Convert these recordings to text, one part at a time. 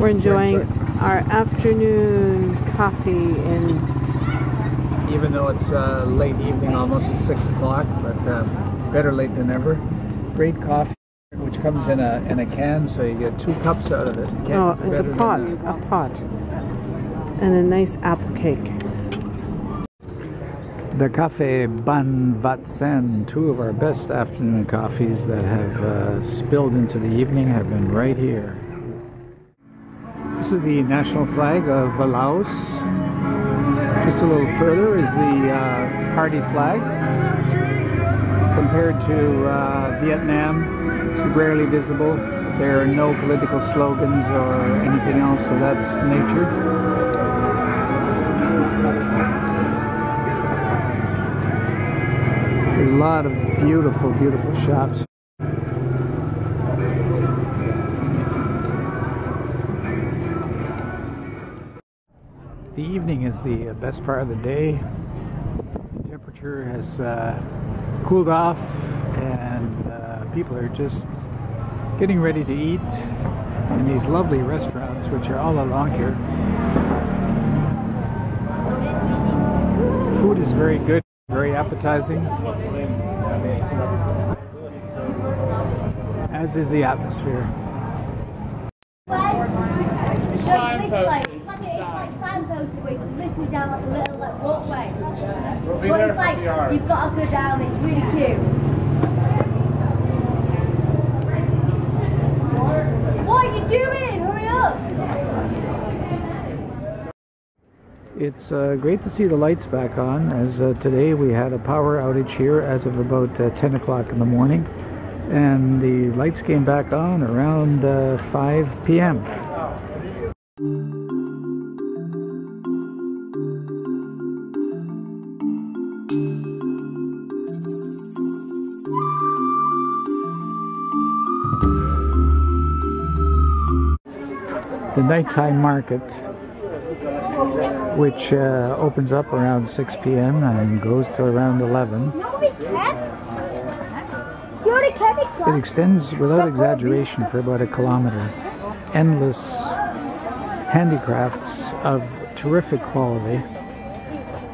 We're enjoying our afternoon coffee in... Even though it's late evening, almost at 6 o'clock, but better late than never. Great coffee, which comes in a can, so you get 2 cups out of it. Oh, it's a pot. And a nice apple cake. The Cafe Ban Vat Sen, 2 of our best afternoon coffees that have spilled into the evening, have been right here. This is the national flag of Laos. Just a little further is the party flag. Compared to Vietnam, it's rarely visible. There are no political slogans or anything else, so that's natured. A lot of beautiful, beautiful shops. The evening is the best part of the day. The temperature has cooled off and people are just getting ready to eat in these lovely restaurants, which are all along here. Food is very good, very appetizing, as is the atmosphere. Literally down like a little walkway. But it's like you've got to go down, it's really cute. What are you doing? Hurry up! It's great to see the lights back on, as today we had a power outage here as of about 10 o'clock in the morning, and the lights came back on around 5 p.m. The Nght Market, which opens up around 6 p.m. and goes to around 11. It extends without exaggeration for about 1 kilometer. Endless handicrafts of terrific quality.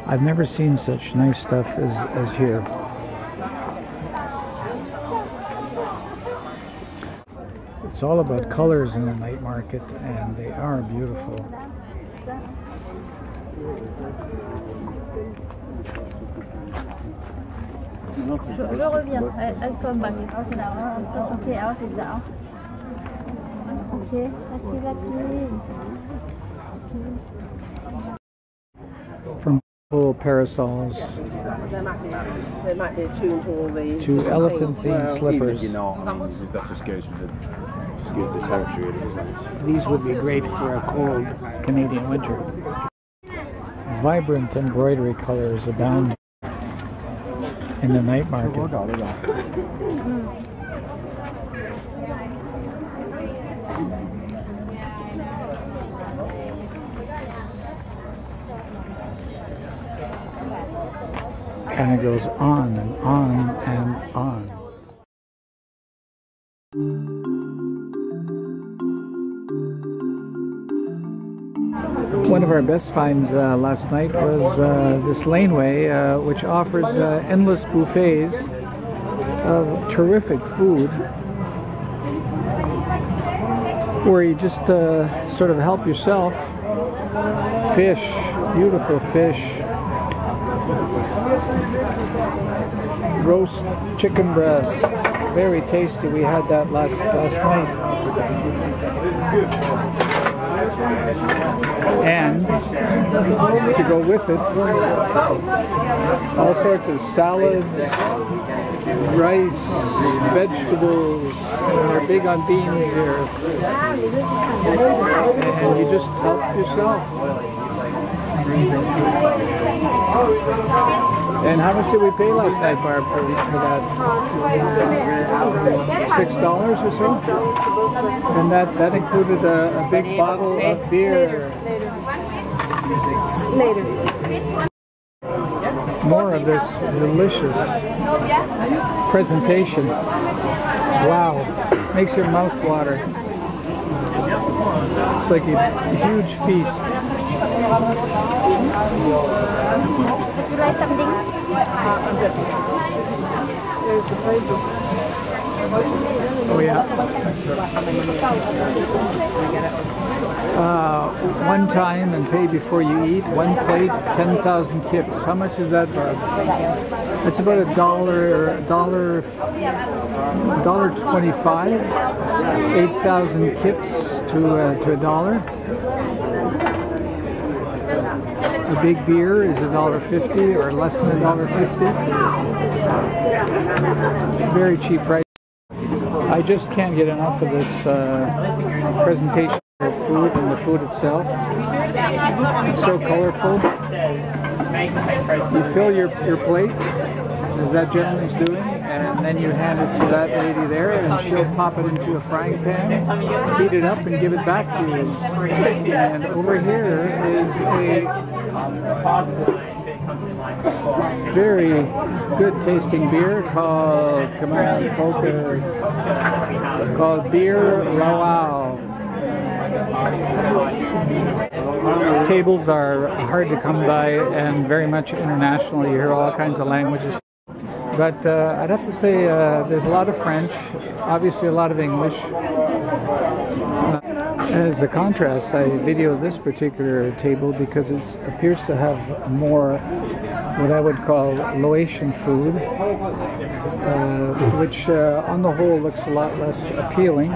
I've never seen such nice stuff as here. It's all about colors in the Nght Market, and they are beautiful. Je reviens, elle come back. Ok, alors c'est ça. Ok, From full parasols to elephant-themed slippers. The territory. These would be great for a cold Canadian winter. Vibrant embroidery colors abound in the Nght Market. And it goes on and on and on. One of our best finds last night was this laneway, which offers endless buffets of terrific food, where you just sort of help yourself. Fish, beautiful fish, roast chicken breast, very tasty. We had that last night. And to go with it, all sorts of salads, rice, vegetables, and they're big on beans here. And you just help yourself. And how much did we pay last night, Barb, for that? $6 or so? And that included a big bottle of beer. Later. More of this delicious presentation. Wow, makes your mouth water. It's like a huge feast. Would you like something? Oh yeah. One time and pay before you eat. One plate, 10,000 kips. How much is that, Barb? That's about $1.25. 8,000 kips to a dollar. A big beer is $1.50 or less than $1.50. Very cheap price. I just can't get enough of this presentation of food and the food itself. It's so colorful. You fill your plate, as that gentleman's doing, and then you hand it to that lady there, and she'll pop it into a frying pan, heat it up, and give it back to you. And over here is a very good tasting beer called, come on, focus, called Beer Laos. Tables are hard to come by and very much international. You hear all kinds of languages. But I'd have to say there's a lot of French, obviously a lot of English. As a contrast, I videoed this particular table because it appears to have more what I would call Laotian food, which on the whole looks a lot less appealing.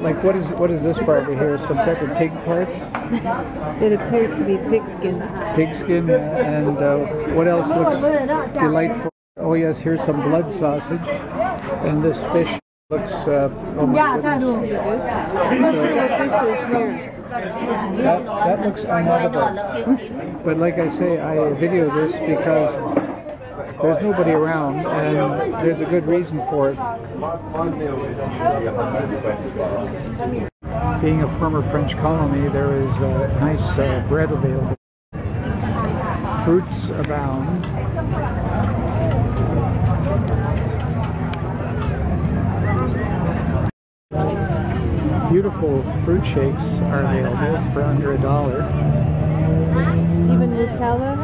Like what is this part over here? Some type of pig parts? It appears to be pigskin. Pigskin, and what else looks delightful? Oh yes, here's some blood sausage, and this fish looks. Oh my goodness. That looks unedible. But like I say, I video this because there's nobody around, and there's a good reason for it. Being a former French colony, there is nice bread available. Fruits abound. Beautiful fruit shakes are available for under $1. Even Nutella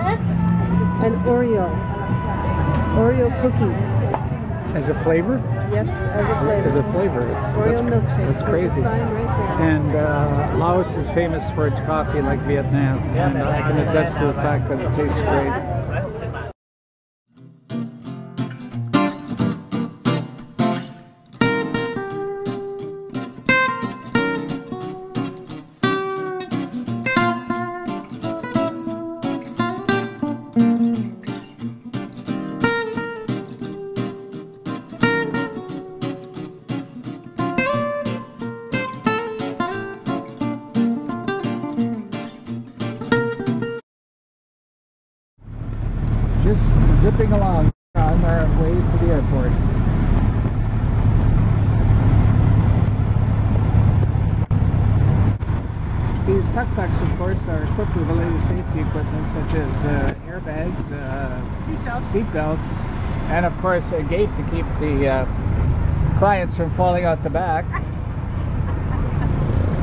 and Oreo cookie. As a flavor? Yes, as a flavor. As a flavor. Oreo milkshake. That's crazy. And Laos is famous for its coffee, like Vietnam, and I can attest to the fact that it tastes great. Just zipping along on our way to the airport. These tuk-tuks, of course, are equipped with the latest safety equipment such as airbags, seat belts, and of course a gate to keep the clients from falling out the back.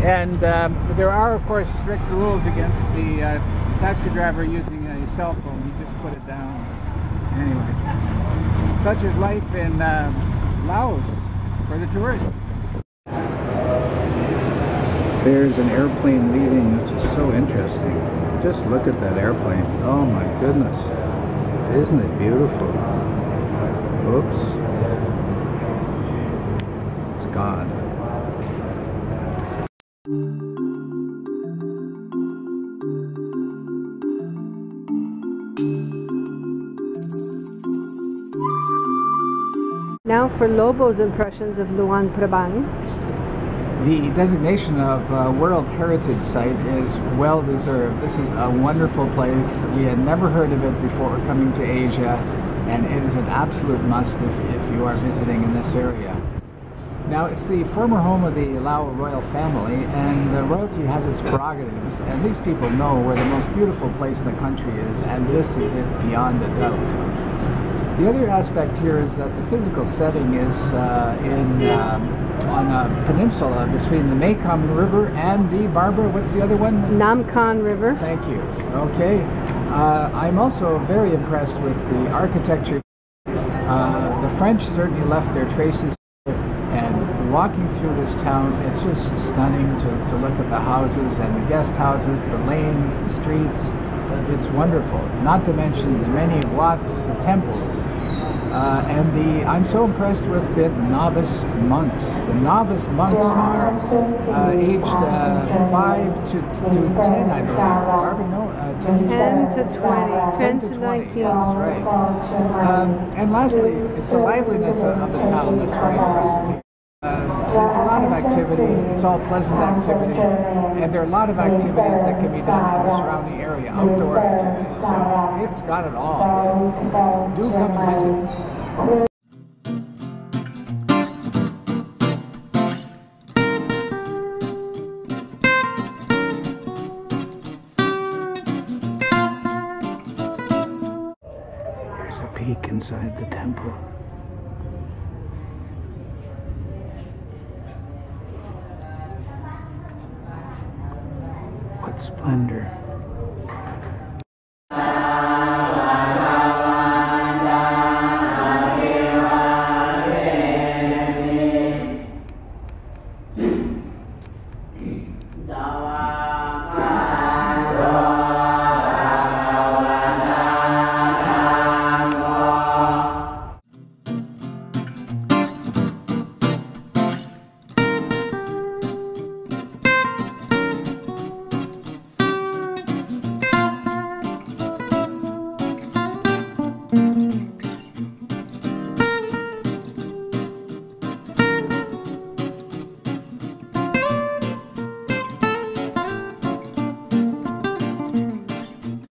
And there are, of course, strict rules against the taxi driver using a cell phone. You just put it down. Anyway, such is life in Laos for the tourists. There's an airplane leaving, which is so interesting. Just look at that airplane. Oh my goodness. Isn't it beautiful? Oops. It's gone. Now for Lobo's impressions of Luang Prabang. The designation of World Heritage Site is well deserved. This is a wonderful place. We had never heard of it before coming to Asia, and it is an absolute must if you are visiting in this area. Now, it's the former home of the Lao royal family, and the royalty has its prerogatives, and these people know where the most beautiful place in the country is, and this is it beyond a doubt. The other aspect here is that the physical setting is in on a peninsula between the Mekong River and the, Barbara, what's the other one? Namkan River. Thank you. Okay. I'm also very impressed with the architecture. The French certainly left their traces, and walking through this town, it's just stunning to look at the houses and the guest houses, the lanes, the streets. It's wonderful. Not to mention the many wats, the temples. I'm so impressed with the novice monks. The novice monks are aged 5 to 10, I believe. Barbie, no, 10 to 20. 10 to 19. Yes, right. And lastly, it's the liveliness of the town that's very impressive. There's a lot of activity. It's all pleasant activity. And there are a lot of activities that can be done in the surrounding area, outdoor activities. So it's got it all. Do come and visit. Here's a peek inside the temple. What splendor.